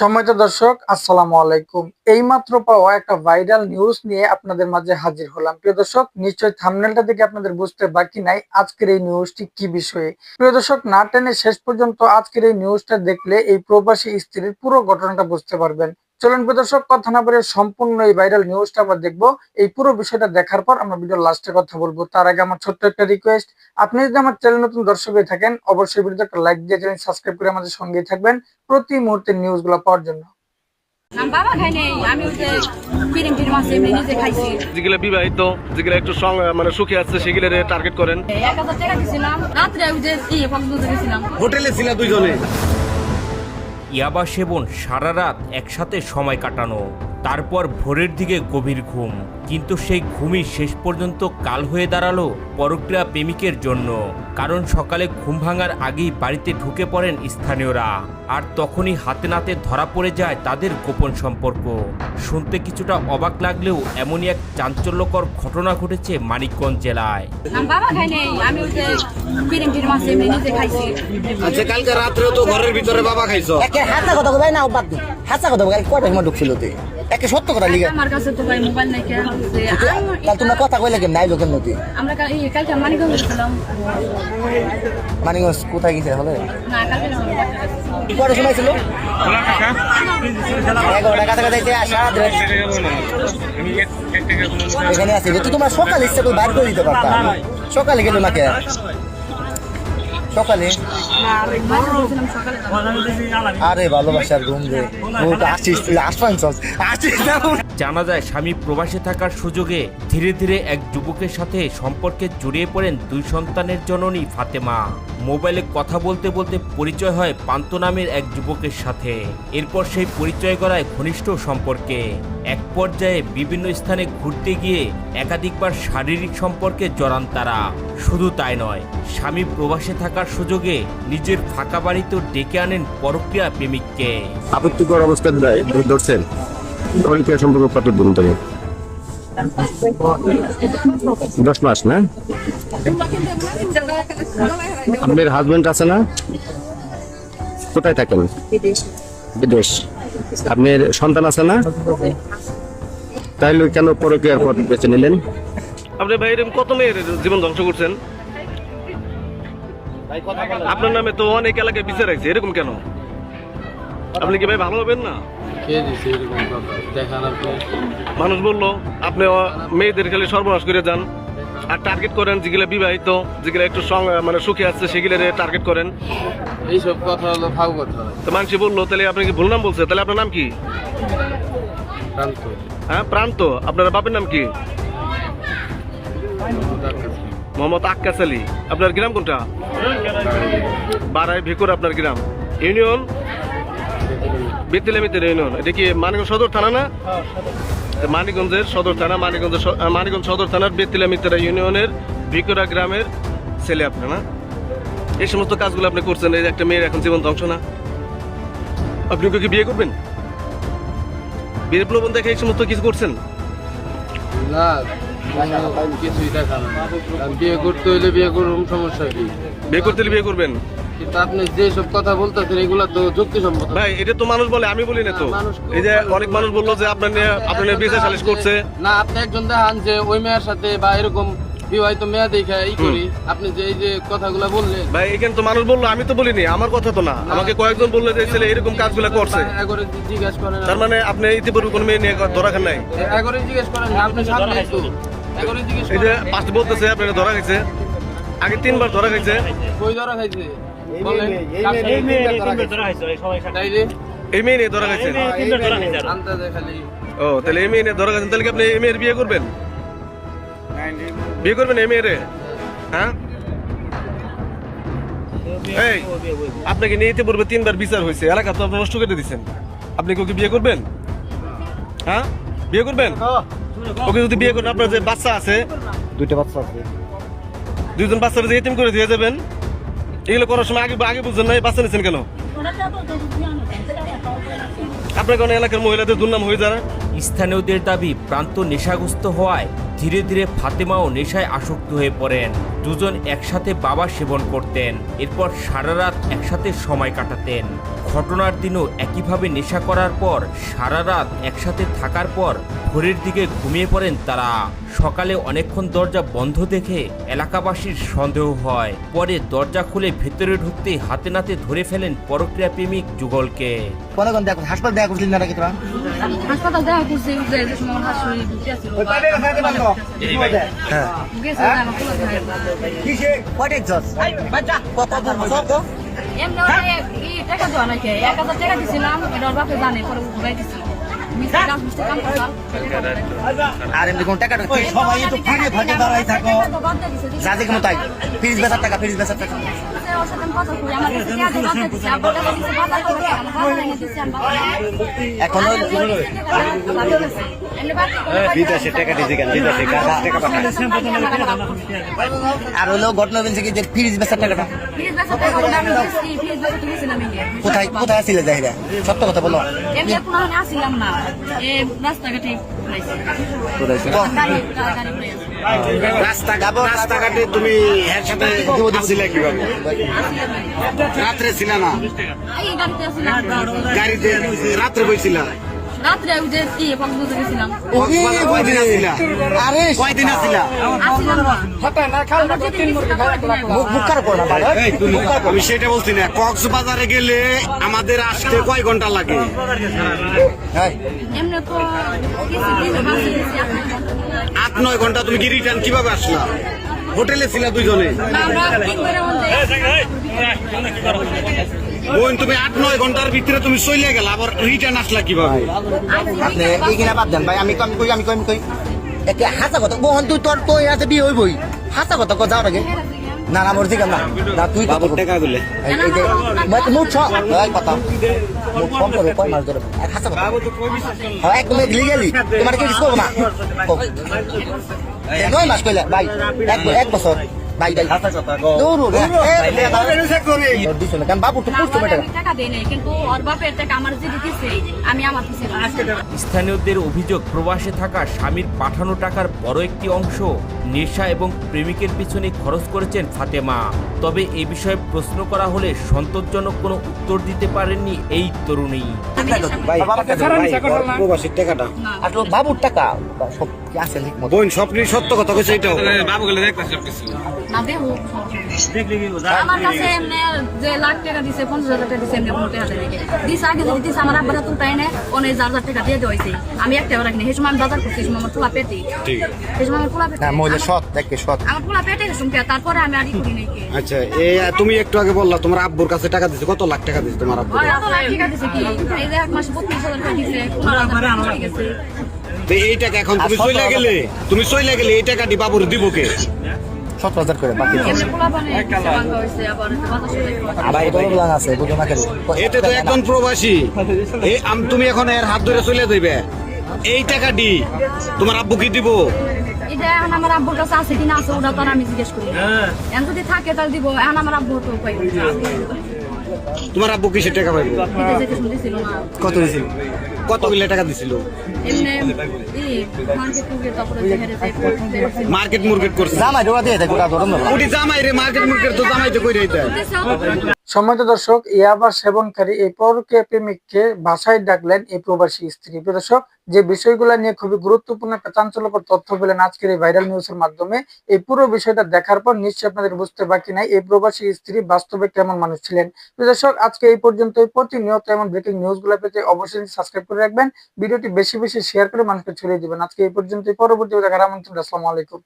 সম্মানিত দর্শক, আসসালামু আলাইকুম। এইমাত্র পাওয়া একটা ভাইরাল নিউজ নিয়ে আপনাদের মাঝে হাজির হলাম। প্রিয় দর্শক, নিশ্চয়ই থাম্বনেলটা দেখে আপনাদের বুঝতে বাকি নাই আজকের এই নিউজটি কি বিষয়ে। প্রিয় দর্শক, না টেনে শেষ পর্যন্ত আজকের এই নিউজটা দেখলে এই প্রবাসী স্ত্রীর পুরো ঘটনাটা বুঝতে পারবেন। চলুন প্রিয় দর্শক, কথা না বলে সম্পূর্ণ এই ভাইরাল নিউজটা আমরা দেখবো। এই পুরো বিষয়টা দেখার পর আমরা ভিডিওর লাস্টে কথা বলবো। তার আগে আমার ছোট্ট একটা রিকোয়েস্ট, আপনি যদি আমার চ্যানেল নতুন দর্শক হয়ে থাকেন অবশ্যই ভিডিওতে একটা লাইক দিয়ে চ্যানেল সাবস্ক্রাইব করে আমাদের সঙ্গেই থাকবেন প্রতি মুহূর্তের নিউজগুলো পাওয়ার জন্য। বাবা খাই নাই, আমি ওই যে ফিরিম ফিরিম আছে এমনি নিজে খাইছি। যেগুলো বিবাহিত, যেগুলো একটু মানে সুখী আছে সেগুলো টার্গেট করেন। 1000 টাকা দিছিলাম, রাত্রে ওই যে কক্সবাজার গেছিলাম। হোটেলে ছিল দুইজনে। ইয়াবা সেবন, সারা রাত একসাথে সময় কাটানো, তারপর ভোরের দিকে গভীর ঘুম। কিন্তু সেই ঘুমই শেষ পর্যন্ত কাল হয়ে দাঁড়ালো পরক্রিয়া প্রেমিকের জন্য। কারণ সকালে ঘুম ভাঙার আগেই বাড়িতে ঢুকে পড়েন স্থানীয়রা, আর তখনই হাতে নাতে ধরা পড়ে যায় তাদের গোপন সম্পর্ক। শুনতে কিছুটা অবাক লাগলেও এমনই এক চাঞ্চল্যকর ঘটনা ঘটেছে মানিকগঞ্জ জেলায়। বাবা খাই নাই, আমি ওই যে ফিরিম ফিরিম আছে এমনি নিজে খাইছি। আচ্ছা, কালকে রাত্রেও তো ঘরের ভিতরে বাবা খাইছো। একে হাসা কথা কই না বাদ দি হাসা কথা কই কয়টা সময় ঢুকছিল তুই একে সত্য কথা লিগা আমার কাছে তো ভাই মোবাইল নাই কে। তাহলে তোমরা কথা কইলে কেন নাই লোকের নতি আমরা কালকে মানিকগঞ্জ গেছিলাম। মানে কোথায় গেছে হলে না কালকে না। কয়টা সময় ছিল 11টা কাছাকাছি সারা এখানে আছে তুই তোমার সকালে ইচ্ছা করে বার করে দিতে পারতা সকালে গেল না কে সকালে আরে ভালোবাসার ঘুম দে আসিস তুই আসিস জানা যায় স্বামী প্রবাসে থাকার সুযোগে ধীরে ধীরে এক যুবকের সাথে সম্পর্কে জড়িয়ে পড়েন দুই সন্তানের জননী ফাতেমা। মোবাইলে কথা বলতে বলতে পরিচয় হয় পান্ত নামের এক যুবকের সাথে। এরপর সেই পরিচয় গড়ায় ঘনিষ্ঠ সম্পর্কে। এক পর্যায়ে বিভিন্ন স্থানে ঘুরতে গিয়ে একাধিকবার শারীরিক সম্পর্কে জড়ান তারা। শুধু তাই নয়, স্বামী প্রবাসে থাকার সুযোগে নিজের ফাঁকা বাড়িতেও ডেকে আনেন পরক্রিয়া প্রেমিককে। আপত্তিকর অবস্থায় ধরছেন পরকীয়া সম্পর্ক কত দিন ধরে? 10 মাস না? আপনার হাজবেন্ড আছে না? কোথায় থাকেন? বিদেশ। আপনার সন্তান আছে না? তাইলে কেন পরকীয়ার পথ বেছে নিলেন? আপনি ভাই এরকম কত মেয়ের জীবন ধ্বংস করছেন? আপনার নামে তো অনেক এলাকায় বিচার আছে, এরকম কেন? আপনি কি ভাই ভালো হবেন না? মানুষ বললো আপনি মেয়েদের খালি সর্বনাশ করে যান আর টার্গেট করেন যেগুলো বিবাহিত, যেগুলো একটু মানে সুখী আছে সেগুলো টার্গেট করেন। এইসব কথা হলো ফাউ কথা। তো মানুষ বললো, তাহলে আপনি কি ভুল নাম বলছে? তাহলে আপনার নাম কি? প্রান্ত। হ্যাঁ, প্রান্ত। আপনার বাপের নাম কি? মোহাম্মদ আক্কাস আলী। আপনার গ্রাম কোনটা? বারাই ভেকুর। আপনার গ্রাম ইউনিয়ন বেতিলামিতের ইউনিয়ন। এটা কি মানিকগঞ্জ সদর থানা না? মানিকগঞ্জের সদর থানা, মানিকগঞ্জ সদর থানার বেতিলামিতেরা ইউনিয়নের ভিকুরা গ্রামের ছেলে আপনি না? এই সমস্ত কাজগুলো আপনি করছেন, এই একটা মেয়ের এখন জীবন ধ্বংস না? আপনি কি বিয়ে করবেন? বিয়ের প্রলোভন দেখে এই সমস্ত কিছু করছেন? না, কিছুই দেখা না। বিয়ে করতে হইলে বিয়ে করুন, সমস্যা কি? বিয়ে করতে হলে বিয়ে করবেন, কিন্তু আপনি যেসব কথা বলতেছেন এগুলা তো যুক্তিসম্মত। ভাই এটা তো মানুষ বলে, আমি বলি না তো। এই যে অনেক মানুষ বললো যে আপনার নিয়ে বিচার সালিশ করছে। না, আপনি একজন দেখান যে ওই মেয়ের সাথে বা এরকম বিবাহিত মেয়ে দেখে এই করি। আপনি যে এই যে কথাগুলা বললেন, ভাই এখানে তো মানুষ বললো, আমি তো বলিনি, আমার কথা তো না। আমাকে কয়েকজন বললো যে ছেলে এরকম কাজগুলো করছে। এগরে জিজ্ঞেস করেন। তার মানে আপনি ইতিপূর্বে কোনো মেয়ে নিয়ে ধরা খান নাই? এগরে জিজ্ঞেস করেন, আপনি সামনে একটু এগরে জিজ্ঞেস এই যে করেন। পাঁচটা বলতেছে আপনারা ধরা গেছে, আগে 3বার ধরা গেছে। কই ধরা খাইছে বলেন? এই মেয়ে তাইলে এই মেয়ে নিয়ে ধরা গেছে। আনতে দেয় খালি। ও, তাহলে এই মেয়ে নিয়ে ধরা গেছেন, তাহলে কি আপনি এই মেয়ের বিয়ে করবেন? বিয়ে করবেন এই মেয়েরে? হ্যাঁ, এই আপনাকে নিয়ে ইতিপূর্বে 3বার বিচার হয়েছে, এলাকা তো আপনি নষ্ট করে দিচ্ছেন। আপনি কি ওকে বিয়ে করবেন? হ্যাঁ, বিয়ে করবেন? ওকে যদি বিয়ে করেন, আপনার যে বাচ্চা আছে, 2টা বাচ্চা আছে, 2জন বাচ্চারা যে এতিম করে দিয়ে যাবেন, এগুলো করার সময় আগে বুঝছেন না? বাচ্চা নিচ্ছেন কেন? আপনার কারণে এলাকার মহিলাদের দুর্নাম হয়ে যায়। স্থানীয়দের দাবি, প্রান্ত নেশাগ্রস্ত হওয়ায় ধীরে ধীরে ফাতেমাও নেশায় আসক্ত হয়ে পড়েন। দুজন একসাথে বাবা সেবন করতেন, এরপর সারা রাত একসাথে সময় কাটাতেন। ঘটনার দিনও একইভাবে নেশা করার পর সারা রাত একসাথে থাকার পর ভোরের দিকে ঘুমিয়ে পড়েন তারা। সকালে অনেকক্ষণ দরজা বন্ধ দেখে এলাকাবাসীর সন্দেহ হয়। পরে দরজা খুলে ভেতরে ঢুকতে হাতে নাতে ধরে ফেলেন পরক্রিয়া প্রেমিক যুগলকে। কোন কোন দেখো হাসপাতাল দেখা করছিলেন না নাকি তোরা? হাসপাতাল দেখা করছি যে সময় আমার হাসপাতালে ঢুকে ছিল হ্যাঁ গেছে আমার পোলা কিসে কয়টা এক্সস কত সব তো এমনি ওরে এই টাকা দেওয়া নাকি 1000 টাকা দিছিলাম এটা ওর বাপে জানে পরে উঠাই দিছিল মিস্ত্রি কাম করতাম আর এমনি কোন টাকা সবাই একটু ফাঁকে ফাঁকে দাঁড়াই থাকো যাতে কোনো তাই ফ্রিজ বেচার টাকা ওর সাথে কথা কই আমার কাছে টাকা বাদ দিছে আবার টাকা দিছে বাদ করে আমার এনে দিছে এখন বিদেশে টাকা দিছে কেন বিদেশে টাকা পাঠায় আর হলো ঘটনা বলছে কি যে ফ্রিজ বেচার টাকাটা ফিজ বেচা টাকা আমি দিছি ফিজ বেচা তো দিছিলাম কোথায় কোথায় আসলে যাইরা সত্য কথা বলো এমনি কোনো আসিলাম না এই রাস্তাঘাটে রাস্তাঘাটে তুমি এর সাথে আসলে কিভাবে রাত্রে ছিল না এই গাড়িতে আসিলাম গাড়িতে রাত্রে বইছিলা রাত্রে ওই যে কি কক্সবাজার গেছিলাম কয়দিন আসিলা আরে কয়দিন আসিলা আসিলাম না বুকার করো না বাবা আমি সেটা বলছি না কক্সবাজারে গেলে আমাদের আসতে কয় ঘন্টা লাগে এমনি তো কিছু দিন বাসে গেছি 8-9 ঘন্টা তুমি কি রিটার্ন কিভাবে আসলা হোটেলে ছিলা দুইজনে আমরা একবারে মধ্যে বোন তুমি 8-9 ঘন্টার ভিতরে তুমি চলে গেলা আবার রিটার্ন আসলা কিভাবে আপনি এইখানে বাদ দেন ভাই আমি কই একে হাসা কথা বোন তুই তোর তো আছে বিয়ে হইবই হাসা কথা কো যাও আগে না না মোর জিগাম না তুই কত টাকা দিলে এই যে মুখ ছ এই কথা মুখ কম করে কই মার ধরে এক হাসা কথা হ্যাঁ একদম লিগ্যালি তোমার কি ডিসকো না 9 মাস কইলা ভাই এক বছর ভাই হাসা কথা গো দূর দিছ না কারণ বাবু তো পুষতে বেটা টাকা দেই নাই কিন্তু ওর বাপের টাকা আমার যে দিতেছে আমি আমার দিছি স্থানীয়দের অভিযোগ প্রবাসে থাকা স্বামীর পাঠানো টাকার বড় একটি অংশ নেশা এবং প্রেমিকের পিছনে খরচ করেছেন ফাতেমা। তবে এই বিষয়ে প্রশ্ন করা হলে সন্তোষজনক কোনো উত্তর দিতে পারেননি এই তরুণী। প্রবাসীর টাকাটা আসলে বাবুর টাকা সব কি আছে বোন স্বপ্ন সত্য কথা কইছে এটাও বাবু গেলে দেখতাছ সবকিছু না দেহু আমার কাছে এমনি যে লাখ টাকা দিছে 50,000 টাকা দিছে এমনি কোনো টাকা দেয় দিছে আগে যদি দিছে আমার আব্বারা তুলতাই না ওনে 4,000 টাকা দিয়ে দেওয়াইছে আমি একটা রাখনি সেই সময় আমি বাজার করছি সেই সময় আমার পোলা পেটে ঠিক সেই সময় আমার পোলা পেটে হ্যাঁ মহিলা সৎ দেখে সৎ আমার পোলা পেটে শুনকে তারপরে আমি আর করি নাই আচ্ছা এই তুমি একটু আগে বললা তোমার আব্বুর কাছে টাকা দিছে কত লাখ টাকা দিছে তোমার আব্বু ওই এত লাখ টাকা দিছে কি এই যে এক মাসে 32,000 টাকা দিছে 15,000 টাকা গেছে তো এই টাকা এখন তুমি চলে গেলে এই টাকা দি বাবুর দিব কে 17,000 করে বাকি এমনি পোলা বানে ভাঙা হইছে আবার বাতাসে ভাই বললাম আছে বুঝো না কেন এতে তো একজন প্রবাসী এই তুমি এখন এর হাত ধরে চলে যাইবে এই টাকা দি তোমার আব্বু কি দিব এটা এখন আমার আব্বুর কাছে আছে কিনা আছে ওটা তো আর আমি জিজ্ঞেস করি এখন যদি থাকে তাহলে দিব এখন আমার আব্বু তো পাই তোমার আব্বু কিসে টাকা পাইবে এটা যেতে শুনতেছিল না কত দিছিল কতগুলো টাকা দিছিল এমনি এই মার্কেট টুকে তারপরে যেখানে মার্কেট মুরগেট করছে জামাই জোড়া দিয়ে দেয় গোটা ধরন ওটি জামাই রে মার্কেট মুরগেট তো জামাইতে কই রইতে সম্মানিত দর্শক ইয়াবা সেবনকারী এই পরকীয়া প্রেমিককে বাসায় ডাকলেন এই প্রবাসী স্ত্রী। দর্শক যে বিষয়গুলো নিয়ে খুবই গুরুত্বপূর্ণ একটা চাঞ্চল্যকর তথ্য পেলেন আজকের এই ভাইরাল নিউজের মাধ্যমে। এই পুরো বিষয়টা দেখার পর নিশ্চয়ই আপনাদের বুঝতে বাকি নাই এই প্রবাসী স্ত্রী বাস্তবে কেমন মানুষ ছিলেন। দর্শক আজকে এই পর্যন্তই। প্রতিনিয়ত এমন ব্রেকিং নিউজগুলো পেতে অবশ্যই সাবস্ক্রাইব করে রাখবেন, ভিডিওটি বেশি বেশি শেয়ার করে মানুষকে ছড়িয়ে দিবেন। আজকে এই পর্যন্তই, পরবর্তী দেখার আমন্ত্রণ। আসসালামু আলাইকুম।